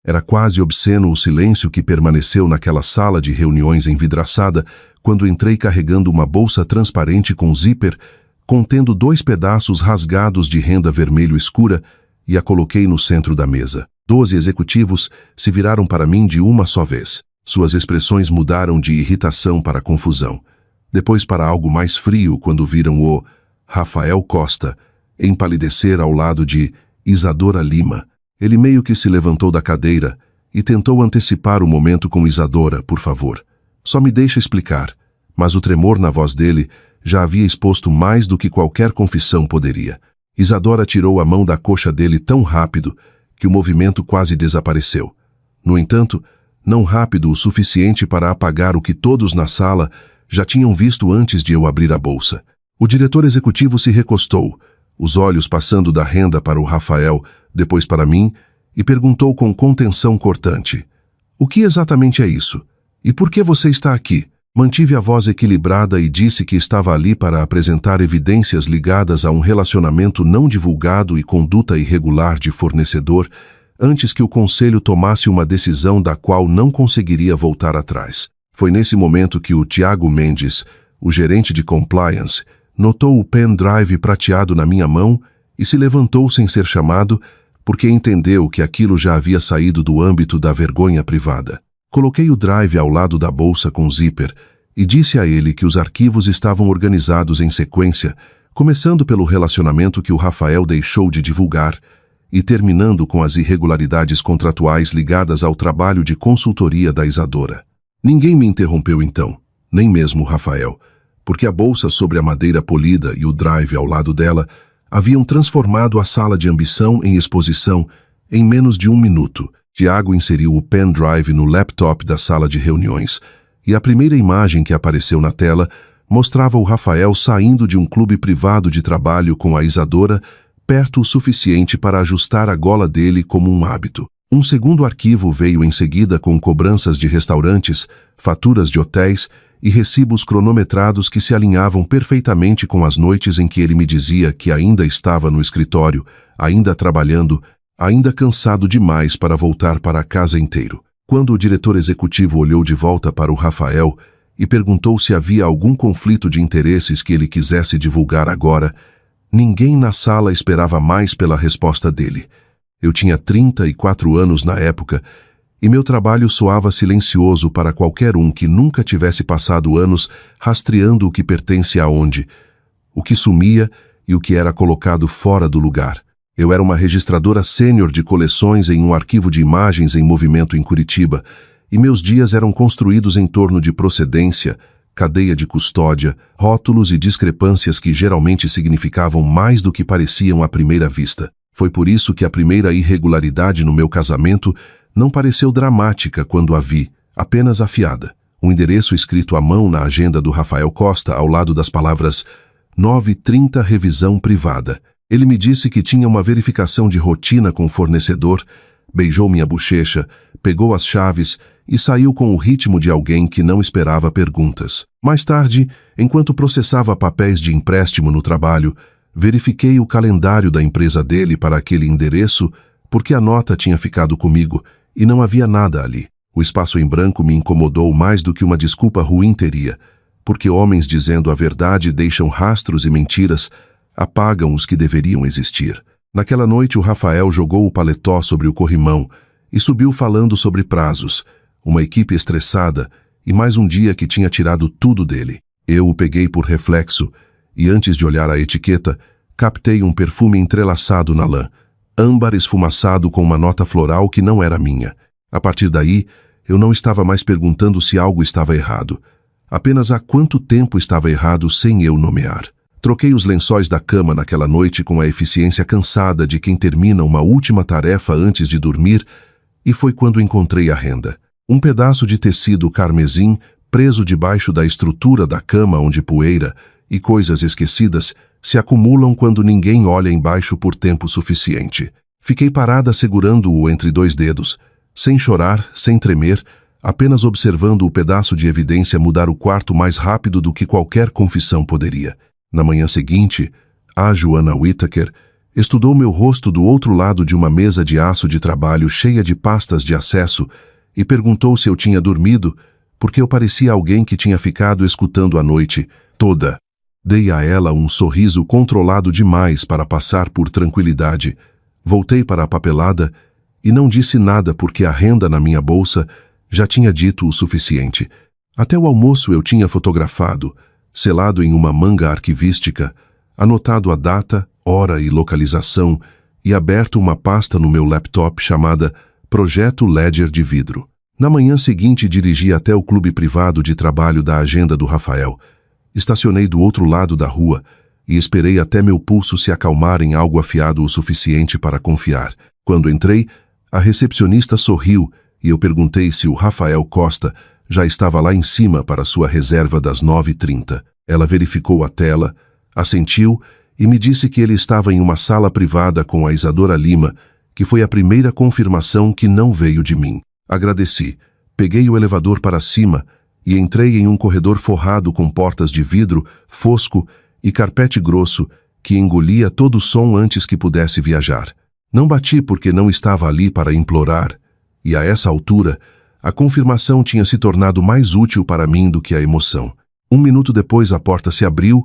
Era quase obsceno o silêncio que permaneceu naquela sala de reuniões envidraçada quando entrei carregando uma bolsa transparente com zíper, contendo 2 pedaços rasgados de renda vermelho escura, e a coloquei no centro da mesa. 12 executivos se viraram para mim de uma só vez. Suas expressões mudaram de irritação para confusão. Depois para algo mais frio quando viram o Rafael Costa empalidecer ao lado de Isadora Lima. Ele meio que se levantou da cadeira e tentou antecipar o momento com Isadora, por favor. Só me deixa explicar. Mas o tremor na voz dele já havia exposto mais do que qualquer confissão poderia. Isadora tirou a mão da coxa dele tão rápido que o movimento quase desapareceu. No entanto, não rápido o suficiente para apagar o que todos na sala já tinham visto antes de eu abrir a bolsa. O diretor executivo se recostou, os olhos passando da renda para o Rafael, depois para mim, e perguntou com contenção cortante: "O que exatamente é isso? E por que você está aqui?" Mantive a voz equilibrada e disse que estava ali para apresentar evidências ligadas a um relacionamento não divulgado e conduta irregular de fornecedor, antes que o conselho tomasse uma decisão da qual não conseguiria voltar atrás. Foi nesse momento que o Tiago Mendes, o gerente de compliance, notou o pendrive prateado na minha mão e se levantou sem ser chamado, porque entendeu que aquilo já havia saído do âmbito da vergonha privada. Coloquei o drive ao lado da bolsa com zíper e disse a ele que os arquivos estavam organizados em sequência, começando pelo relacionamento que o Rafael deixou de divulgar e terminando com as irregularidades contratuais ligadas ao trabalho de consultoria da Isadora. Ninguém me interrompeu então, nem mesmo o Rafael, porque a bolsa sobre a madeira polida e o drive ao lado dela haviam transformado a sala de ambição em exposição em menos de 1 minuto. Tiago inseriu o pendrive no laptop da sala de reuniões, e a primeira imagem que apareceu na tela mostrava o Rafael saindo de um clube privado de trabalho com a Isadora, perto o suficiente para ajustar a gola dele como um hábito. Um segundo arquivo veio em seguida com cobranças de restaurantes, faturas de hotéis e recibos cronometrados que se alinhavam perfeitamente com as noites em que ele me dizia que ainda estava no escritório, ainda trabalhando, ainda cansado demais para voltar para a casa inteiro. Quando o diretor executivo olhou de volta para o Rafael e perguntou se havia algum conflito de interesses que ele quisesse divulgar agora, ninguém na sala esperava mais pela resposta dele. Eu tinha 34 anos na época e meu trabalho soava silencioso para qualquer um que nunca tivesse passado anos rastreando o que pertence aonde, o que sumia e o que era colocado fora do lugar. Eu era uma registradora sênior de coleções em um arquivo de imagens em movimento em Curitiba, e meus dias eram construídos em torno de procedência, cadeia de custódia, rótulos e discrepâncias que geralmente significavam mais do que pareciam à primeira vista. Foi por isso que a primeira irregularidade no meu casamento não pareceu dramática quando a vi, apenas afiada. Um endereço escrito à mão na agenda do Rafael Costa ao lado das palavras 9h30 revisão privada. Ele me disse que tinha uma verificação de rotina com o fornecedor, beijou minha bochecha, pegou as chaves e saiu com o ritmo de alguém que não esperava perguntas. Mais tarde, enquanto processava papéis de empréstimo no trabalho, verifiquei o calendário da empresa dele para aquele endereço porque a nota tinha ficado comigo e não havia nada ali. O espaço em branco me incomodou mais do que uma desculpa ruim teria, porque homens dizendo a verdade deixam rastros e mentiras, apagam os que deveriam existir. Naquela noite o Rafael jogou o paletó sobre o corrimão e subiu falando sobre prazos, uma equipe estressada e mais um dia que tinha tirado tudo dele. Eu o peguei por reflexo e antes de olhar a etiqueta, captei um perfume entrelaçado na lã, âmbar esfumaçado com uma nota floral que não era minha. A partir daí, eu não estava mais perguntando se algo estava errado, apenas há quanto tempo estava errado sem eu nomear. Troquei os lençóis da cama naquela noite com a eficiência cansada de quem termina uma última tarefa antes de dormir, e foi quando encontrei a renda. Um pedaço de tecido carmesim preso debaixo da estrutura da cama onde poeira e coisas esquecidas se acumulam quando ninguém olha embaixo por tempo suficiente. Fiquei parada segurando-o entre 2 dedos, sem chorar, sem tremer, apenas observando o pedaço de evidência mudar o quarto mais rápido do que qualquer confissão poderia. Na manhã seguinte, a Joana Whittaker, Estudou meu rosto do outro lado de uma mesa de aço de trabalho cheia de pastas de acesso e perguntou se eu tinha dormido, porque eu parecia alguém que tinha ficado escutando a noite toda. Dei a ela um sorriso controlado demais para passar por tranquilidade. Voltei para a papelada e não disse nada porque a renda na minha bolsa já tinha dito o suficiente. Até o almoço eu tinha fotografado, selado em uma manga arquivística, anotado a data, hora e localização e aberto uma pasta no meu laptop chamada Projeto Ledger de Vidro. Na manhã seguinte dirigi até o clube privado de trabalho da agenda do Rafael. Estacionei do outro lado da rua e esperei até meu pulso se acalmar em algo afiado o suficiente para confiar. Quando entrei, a recepcionista sorriu e eu perguntei se o Rafael Costa já estava lá em cima para sua reserva das 9h30. Ela verificou a tela, assentiu e me disse que ele estava em uma sala privada com a Isadora Lima, que foi a primeira confirmação que não veio de mim. Agradeci, peguei o elevador para cima e entrei em um corredor forrado com portas de vidro, fosco e carpete grosso que engolia todo o som antes que pudesse viajar. Não bati porque não estava ali para implorar, e a essa altura, a confirmação tinha se tornado mais útil para mim do que a emoção. 1 minuto depois a porta se abriu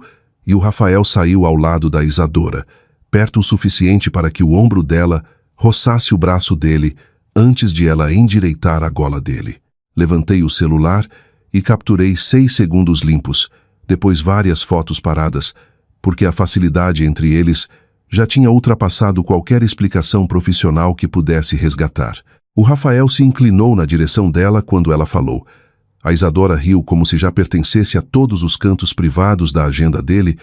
e o Rafael saiu ao lado da Isadora, perto o suficiente para que o ombro dela roçasse o braço dele antes de ela endireitar a gola dele. Levantei o celular e capturei 6 segundos limpos, depois várias fotos paradas, porque a facilidade entre eles já tinha ultrapassado qualquer explicação profissional que pudesse resgatar. O Rafael se inclinou na direção dela quando ela falou. A Isadora riu como se já pertencesse a todos os cantos privados da agenda dele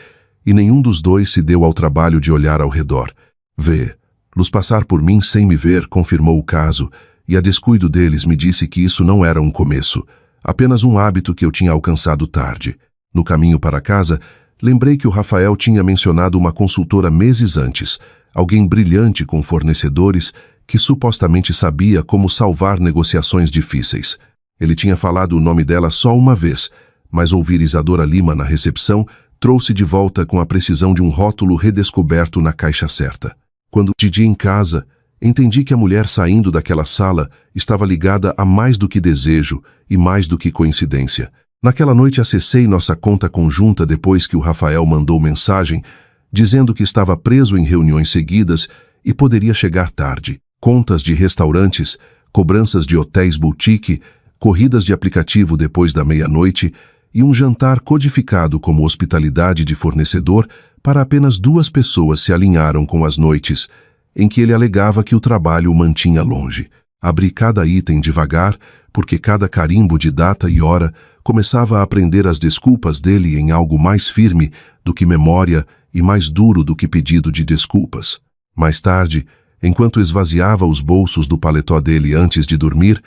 e nenhum dos dois se deu ao trabalho de olhar ao redor. Vê-los passar por mim sem me ver confirmou o caso e a descuido deles me disse que isso não era um começo, apenas um hábito que eu tinha alcançado tarde. No caminho para casa, lembrei que o Rafael tinha mencionado uma consultora meses antes, alguém brilhante com fornecedores que supostamente sabia como salvar negociações difíceis. Ele tinha falado o nome dela só uma vez, mas ouvir Isadora Lima na recepção trouxe de volta com a precisão de um rótulo redescoberto na caixa certa. Quando decidi em casa, entendi que a mulher saindo daquela sala estava ligada a mais do que desejo e mais do que coincidência. Naquela noite acessei nossa conta conjunta depois que o Rafael mandou mensagem dizendo que estava preso em reuniões seguidas e poderia chegar tarde. Contas de restaurantes, cobranças de hotéis boutique, corridas de aplicativo depois da meia-noite e um jantar codificado como hospitalidade de fornecedor para apenas 2 pessoas se alinharam com as noites, em que ele alegava que o trabalho o mantinha longe. Abri cada item devagar, porque cada carimbo de data e hora começava a aprender as desculpas dele em algo mais firme do que memória e mais duro do que pedido de desculpas. Mais tarde, enquanto esvaziava os bolsos do paletó dele antes de dormir,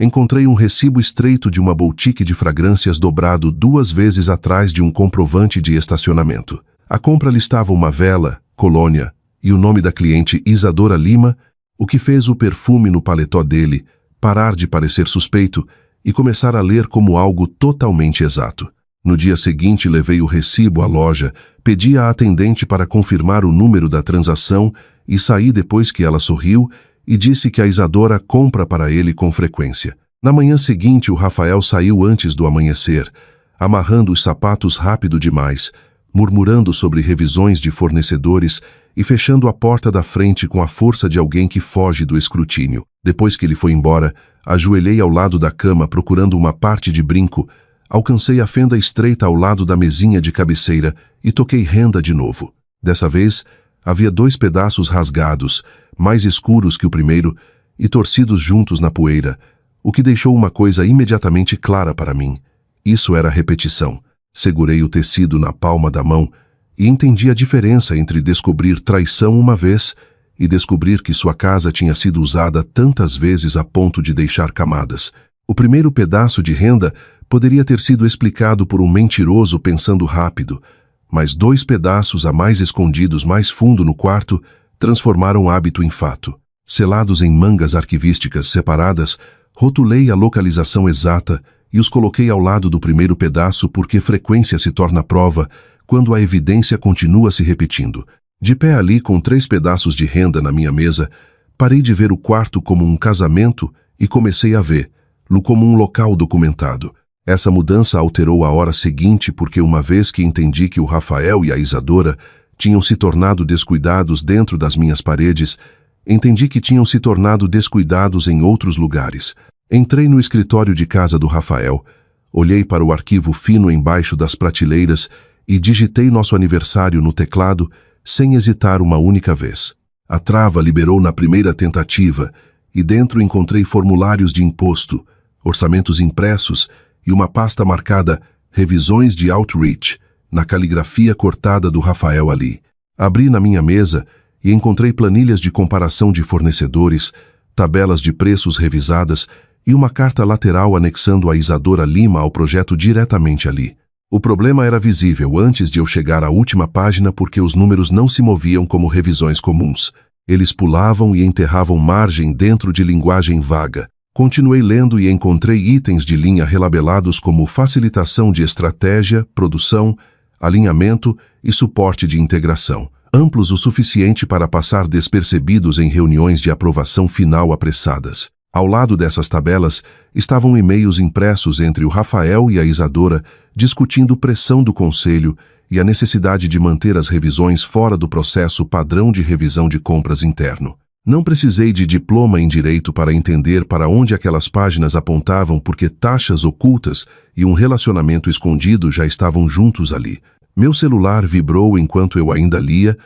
encontrei um recibo estreito de uma boutique de fragrâncias dobrado 2 vezes atrás de um comprovante de estacionamento. A compra listava uma vela, colônia e o nome da cliente Isadora Lima, o que fez o perfume no paletó dele parar de parecer suspeito e começar a ler como algo totalmente exato. No dia seguinte levei o recibo à loja, pedi à atendente para confirmar o número da transação e saí depois que ela sorriu e disse que a Isadora compra para ele com frequência. Na manhã seguinte o Rafael saiu antes do amanhecer, amarrando os sapatos rápido demais, murmurando sobre revisões de fornecedores e fechando a porta da frente com a força de alguém que foge do escrutínio. Depois que ele foi embora, ajoelhei ao lado da cama procurando uma parte de brinco, alcancei a fenda estreita ao lado da mesinha de cabeceira e toquei renda de novo. Dessa vez, havia 2 pedaços rasgados, mais escuros que o primeiro, e torcidos juntos na poeira, o que deixou uma coisa imediatamente clara para mim. Isso era repetição. Segurei o tecido na palma da mão e entendi a diferença entre descobrir traição uma vez e descobrir que sua casa tinha sido usada tantas vezes a ponto de deixar camadas. O primeiro pedaço de renda poderia ter sido explicado por um mentiroso pensando rápido, mas 2 pedaços a mais escondidos mais fundo no quarto transformaram o hábito em fato. Selados em mangas arquivísticas separadas, rotulei a localização exata e os coloquei ao lado do primeiro pedaço porque frequência se torna prova quando a evidência continua se repetindo. De pé ali com 3 pedaços de renda na minha mesa, parei de ver o quarto como um casamento e comecei a vê-lo como um local documentado. Essa mudança alterou a hora seguinte porque uma vez que entendi que o Rafael e a Isadora tinham se tornado descuidados dentro das minhas paredes, entendi que tinham se tornado descuidados em outros lugares. Entrei no escritório de casa do Rafael, olhei para o arquivo fino embaixo das prateleiras e digitei nosso aniversário no teclado sem hesitar uma única vez. A trava liberou na primeira tentativa e dentro encontrei formulários de imposto, orçamentos impressos e uma pasta marcada Revisões de Outreach, na caligrafia cortada do Rafael ali. Abri na minha mesa e encontrei planilhas de comparação de fornecedores, tabelas de preços revisadas e uma carta lateral anexando a Isadora Lima ao projeto diretamente ali. O problema era visível antes de eu chegar à última página porque os números não se moviam como revisões comuns. Eles pulavam e enterravam margem dentro de linguagem vaga. Continuei lendo e encontrei itens de linha relabelados como facilitação de estratégia, produção, alinhamento e suporte de integração, amplos o suficiente para passar despercebidos em reuniões de aprovação final apressadas. Ao lado dessas tabelas estavam e-mails impressos entre o Rafael e a Isadora discutindo pressão do conselho e a necessidade de manter as revisões fora do processo padrão de revisão de compras interno. Não precisei de diploma em direito para entender para onde aquelas páginas apontavam porque taxas ocultas e um relacionamento escondido já estavam juntos ali. Meu celular vibrou enquanto eu ainda lia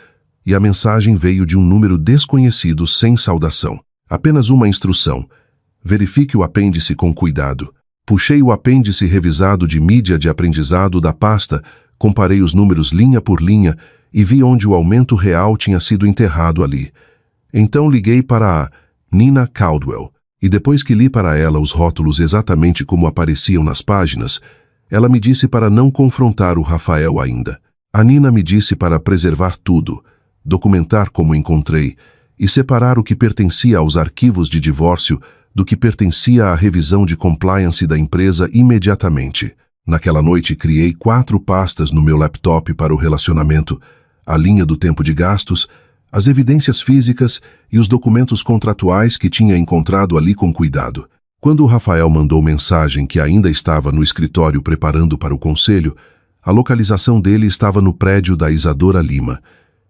e a mensagem veio de um número desconhecido sem saudação. Apenas uma instrução. Verifique o apêndice com cuidado. Puxei o apêndice revisado de mídia de aprendizado da pasta, comparei os números linha por linha e vi onde o aumento real tinha sido enterrado ali. Então liguei para a Nina Caldwell e depois que li para ela os rótulos exatamente como apareciam nas páginas, ela me disse para não confrontar o Rafael ainda. A Nina me disse para preservar tudo, documentar como encontrei e separar o que pertencia aos arquivos de divórcio do que pertencia à revisão de compliance da empresa imediatamente. Naquela noite criei 4 pastas no meu laptop para o relacionamento, a linha do tempo de gastos, as evidências físicas e os documentos contratuais que tinha encontrado ali com cuidado. Quando o Rafael mandou mensagem que ainda estava no escritório preparando para o conselho, a localização dele estava no prédio da Isadora Lima.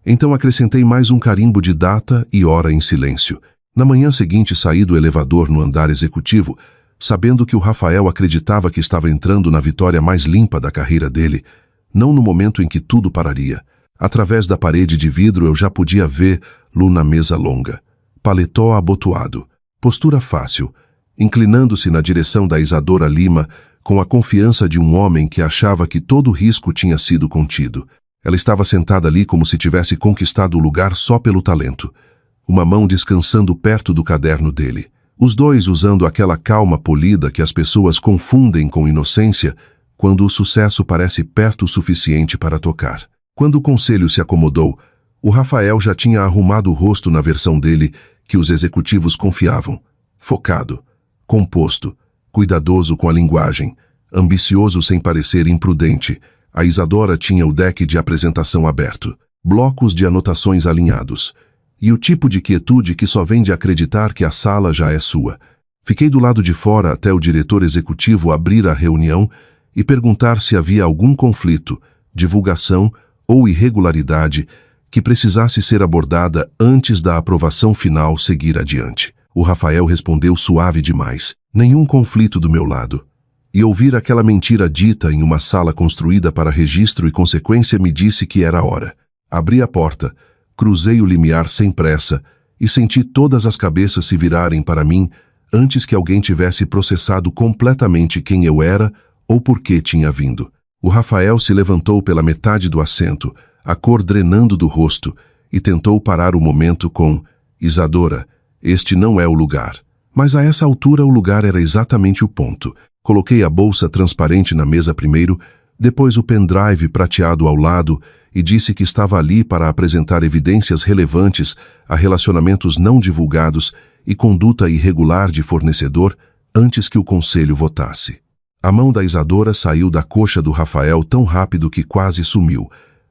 Então acrescentei mais um carimbo de data e hora em silêncio. Na manhã seguinte saí do elevador no andar executivo, sabendo que o Rafael acreditava que estava entrando na vitória mais limpa da carreira dele, não no momento em que tudo pararia. Através da parede de vidro eu já podia vê-lo na mesa longa, paletó abotoado, postura fácil, inclinando-se na direção da Isadora Lima com a confiança de um homem que achava que todo risco tinha sido contido. Ela estava sentada ali como se tivesse conquistado o lugar só pelo talento, uma mão descansando perto do caderno dele. Os dois usando aquela calma polida que as pessoas confundem com inocência quando o sucesso parece perto o suficiente para tocar. Quando o conselho se acomodou, o Rafael já tinha arrumado o rosto na versão dele que os executivos confiavam. Focado, composto, cuidadoso com a linguagem, ambicioso sem parecer imprudente, a Isadora tinha o deck de apresentação aberto, blocos de anotações alinhados, e o tipo de quietude que só vem de acreditar que a sala já é sua. Fiquei do lado de fora até o diretor executivo abrir a reunião e perguntar se havia algum conflito, divulgação ou irregularidade que precisasse ser abordada antes da aprovação final seguir adiante. O Rafael respondeu suave demais. Nenhum conflito do meu lado. E ouvir aquela mentira dita em uma sala construída para registro e consequência me disse que era a hora. Abri a porta, cruzei o limiar sem pressa e senti todas as cabeças se virarem para mim antes que alguém tivesse processado completamente quem eu era ou por que tinha vindo. O Rafael se levantou pela metade do assento, a cor drenando do rosto, e tentou parar o momento com: Isadora, este não é o lugar. Mas a essa altura o lugar era exatamente o ponto. Coloquei a bolsa transparente na mesa primeiro, depois o pendrive prateado ao lado e disse que estava ali para apresentar evidências relevantes a relacionamentos não divulgados e conduta irregular de fornecedor antes que o conselho votasse. A mão da Isadora saiu da coxa do Rafael tão rápido que quase sumiu,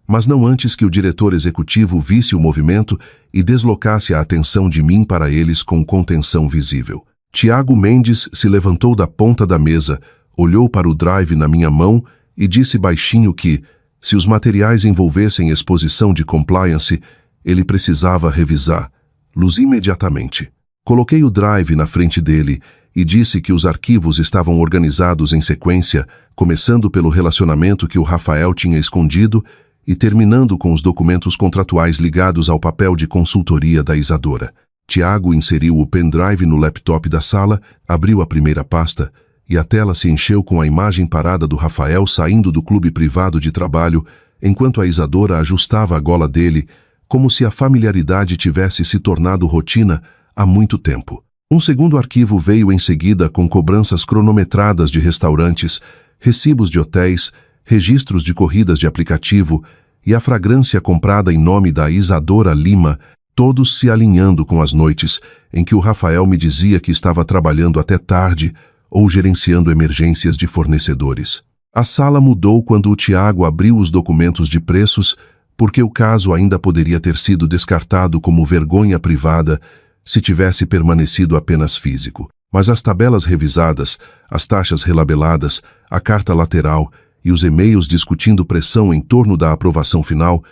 mas não antes que o diretor executivo visse o movimento e deslocasse a atenção de mim para eles com contenção visível. Tiago Mendes se levantou da ponta da mesa, olhou para o drive na minha mão e disse baixinho que, se os materiais envolvessem exposição de compliance, ele precisava revisá-los imediatamente. Coloquei o drive na frente dele e disse que os arquivos estavam organizados em sequência, começando pelo relacionamento que o Rafael tinha escondido e terminando com os documentos contratuais ligados ao papel de consultoria da Isadora. Tiago inseriu o pendrive no laptop da sala, abriu a primeira pasta e a tela se encheu com a imagem parada do Rafael saindo do clube privado de trabalho, enquanto a Isadora ajustava a gola dele, como se a familiaridade tivesse se tornado rotina há muito tempo. Um segundo arquivo veio em seguida com cobranças cronometradas de restaurantes, recibos de hotéis, registros de corridas de aplicativo e a fragrância comprada em nome da Isadora Lima, todos se alinhando com as noites em que o Rafael me dizia que estava trabalhando até tarde ou gerenciando emergências de fornecedores. A sala mudou quando o Tiago abriu os documentos de preços, porque o caso ainda poderia ter sido descartado como vergonha privada se tivesse permanecido apenas físico. Mas as tabelas revisadas, as taxas relabeladas, a carta lateral e os e-mails discutindo pressão em torno da aprovação final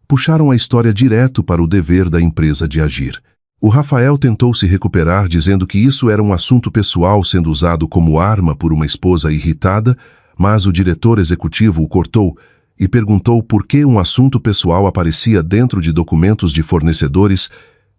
puxaram a história direto para o dever da empresa de agir. O Rafael tentou se recuperar dizendo que isso era um assunto pessoal sendo usado como arma por uma esposa irritada, mas o diretor executivo o cortou e perguntou por que um assunto pessoal aparecia dentro de documentos de fornecedores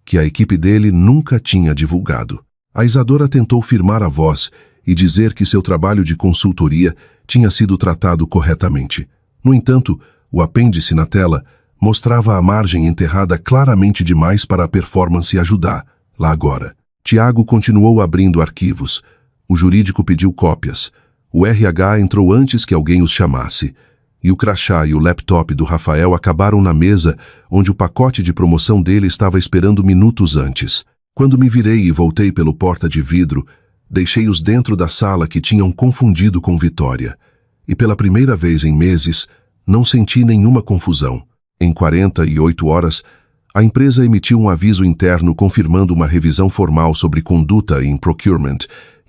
que a equipe dele nunca tinha divulgado. A Isadora tentou firmar a voz e dizer que seu trabalho de consultoria tinha sido tratado corretamente. No entanto, o apêndice na tela mostrava a margem enterrada claramente demais para a performance ajudar, lá agora. Tiago continuou abrindo arquivos. O jurídico pediu cópias. O RH entrou antes que alguém os chamasse. E o crachá e o laptop do Rafael acabaram na mesa, onde o pacote de promoção dele estava esperando minutos antes. Quando me virei e voltei pelo porta de vidro, deixei-os dentro da sala que tinham confundido com Vitória. E pela primeira vez em meses, não senti nenhuma confusão. Em 48 horas, a empresa emitiu um aviso interno confirmando uma revisão formal sobre conduta em procurement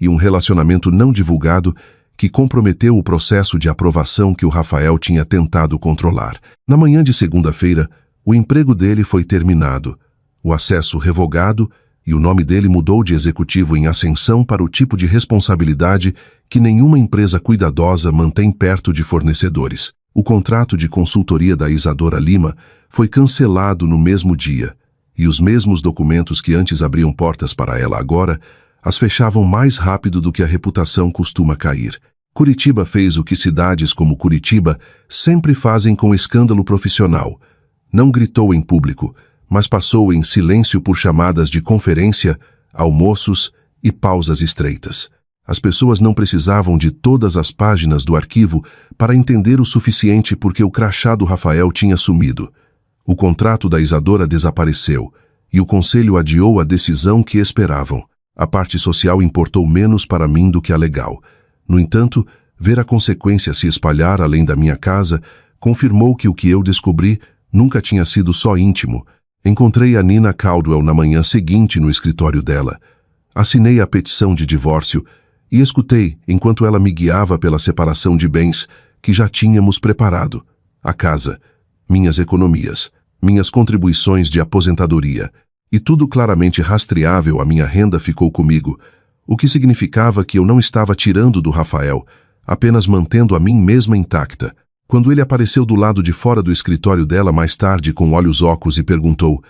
e um relacionamento não divulgado que comprometeu o processo de aprovação que o Rafael tinha tentado controlar. Na manhã de segunda-feira, o emprego dele foi terminado, o acesso revogado e o nome dele mudou de executivo em ascensão para o tipo de responsabilidade que nenhuma empresa cuidadosa mantém perto de fornecedores. O contrato de consultoria da Isadora Lima foi cancelado no mesmo dia, e os mesmos documentos que antes abriam portas para ela agora as fechavam mais rápido do que a reputação costuma cair. Curitiba fez o que cidades como Curitiba sempre fazem com escândalo profissional. Não gritou em público, mas passou em silêncio por chamadas de conferência, almoços e pausas estreitas. As pessoas não precisavam de todas as páginas do arquivo para entender o suficiente porque o crachá do Rafael tinha sumido. O contrato da Isadora desapareceu e o conselho adiou a decisão que esperavam. A parte social importou menos para mim do que a legal. No entanto, ver a consequência se espalhar além da minha casa confirmou que o que eu descobri nunca tinha sido só íntimo. Encontrei a Nina Caldwell na manhã seguinte no escritório dela. Assinei a petição de divórcio e escutei enquanto ela me guiava pela separação de bens que já tínhamos preparado. A casa, minhas economias, minhas contribuições de aposentadoria e tudo claramente rastreável. A minha renda ficou comigo, o que significava que eu não estava tirando do Rafael, apenas mantendo a mim mesma intacta. Quando ele apareceu do lado de fora do escritório dela mais tarde com olhos ocos e perguntou: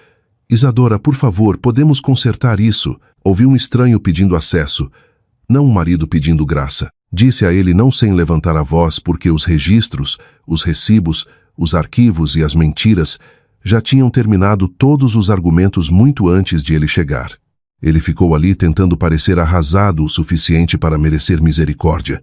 "Isadora, por favor, podemos consertar isso?" Ouvi um estranho pedindo acesso, não um marido pedindo graça. Disse a ele não sem levantar a voz porque os registros, os recibos, os arquivos e as mentiras já tinham terminado todos os argumentos muito antes de ele chegar. Ele ficou ali tentando parecer arrasado o suficiente para merecer misericórdia,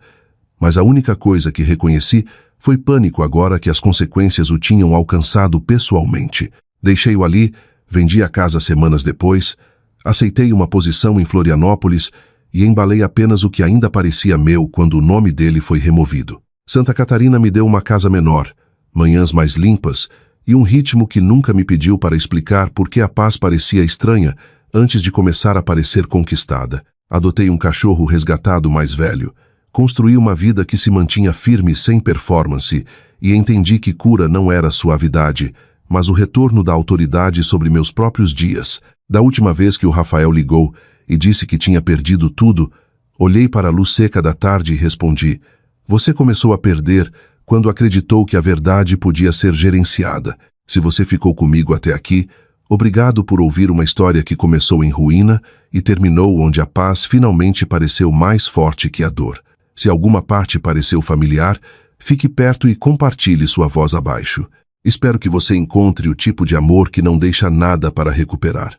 mas a única coisa que reconheci foi pânico agora que as consequências o tinham alcançado pessoalmente. Deixei-o ali, vendi a casa semanas depois, aceitei uma posição em Florianópolis e embalei apenas o que ainda parecia meu quando o nome dele foi removido. Santa Catarina me deu uma casa menor, manhãs mais limpas e um ritmo que nunca me pediu para explicar por que a paz parecia estranha antes de começar a parecer conquistada. Adotei um cachorro resgatado mais velho. Construí uma vida que se mantinha firme sem performance e entendi que cura não era suavidade, mas o retorno da autoridade sobre meus próprios dias. Da última vez que o Rafael ligou e disse que tinha perdido tudo, olhei para a luz seca da tarde e respondi: você começou a perder quando acreditou que a verdade podia ser gerenciada. Se você ficou comigo até aqui, obrigado por ouvir uma história que começou em ruína e terminou onde a paz finalmente pareceu mais forte que a dor. Se alguma parte pareceu familiar, fique perto e compartilhe sua voz abaixo. Espero que você encontre o tipo de amor que não deixa nada para recuperar.